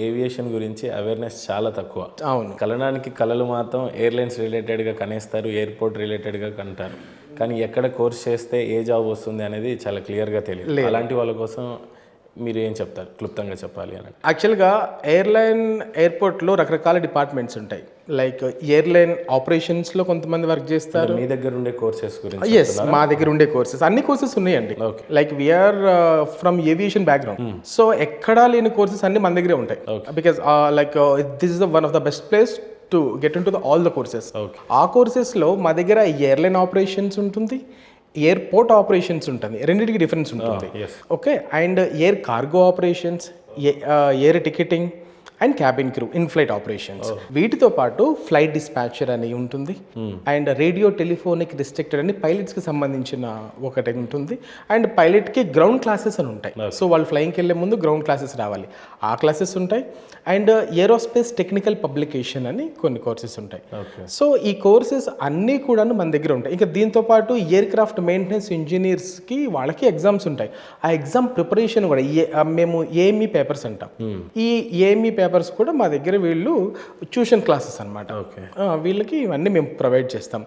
Aviation గురించి awareness చాలా తక్కువ. అవును. కలడానికి కళలు మాత్రం ఎయిర్లైన్స్ రిలేటెడ్గా కనేస్తారు, ఎయిర్పోర్ట్ రిలేటెడ్గా కంటారు, కానీ ఎక్కడ కోర్స్ చేస్తే ఏ జాబ్ వస్తుంది అనేది చాలా క్లియర్గా తెలియదు. అలాంటి వాళ్ళ కోసం మీరు ఏం చెప్తారు క్లుప్తంగా చెప్పాలి అని? యాక్చువల్గా ఎయిర్పోర్ట్లో రకరకాల డిపార్ట్మెంట్స్ ఉంటాయి. లైక్ ఎయిర్లైన్ ఆపరేషన్స్లో కొంతమంది వర్క్ చేస్తారు. మీ దగ్గర ఉండే కోర్సెస్ గురించి? ఎస్, మా దగ్గర ఉండే కోర్సెస్, అన్ని కోర్సెస్ ఉన్నాయండి. Like we're from aviation background, so ఎక్కడా లేని కోర్సెస్ అన్ని మన దగ్గరే ఉంటాయి. Because like this is one of the best place to get in to all the courses. ఆ కోర్సెస్లో మా దగ్గర ఎయిర్లైన్ ఆపరేషన్స్ ఉంటుంది, ఎయిర్పోర్ట్ ఆపరేషన్స్ ఉంటుంది, రెండింటికి డిఫరెన్స్ ఉంటుంది. Okay, and air cargo operations, air ticketing and cabin crew, in flight operations. వీటితో పాటు ఫ్లైట్ డిస్పాచర్ అని ఉంటుంది, అండ్ రేడియో టెలిఫోనిక్ రిస్ట్రిక్టెడ్ అని పైలట్స్కి సంబంధించిన ఒకటి ఉంటుంది. అండ్ పైలట్కి గ్రౌండ్ క్లాసెస్ అని ఉంటాయి. సో వాళ్ళు ఫ్లయింగ్కి వెళ్ళే ముందు గ్రౌండ్ క్లాసెస్ రావాలి, ఆ క్లాసెస్ ఉంటాయి. అండ్ ఏరోస్పేస్ టెక్నికల్ పబ్లికేషన్ అని కొన్ని కోర్సెస్ ఉంటాయి. సో ఈ కోర్సెస్ అన్నీ కూడా మన దగ్గర ఉంటాయి. ఇంకా దీంతో పాటు ఎయిర్ క్రాఫ్ట్ మెయింటెనెన్స్ ఇంజనీర్స్కి వాళ్ళకి ఎగ్జామ్స్ ఉంటాయి. ఆ ఎగ్జామ్ ప్రిపరేషన్ కూడా మేము ఏఎంఈ పేపర్స్ అంటాం. ఈ ఏఎంఈ పేపర్స్ కూడా మా దగ్గర వీళ్ళు ట్యూషన్ క్లాసెస్ అనమాట. వీళ్ళకి ఇవన్నీ మేము ప్రొవైడ్ చేస్తాం.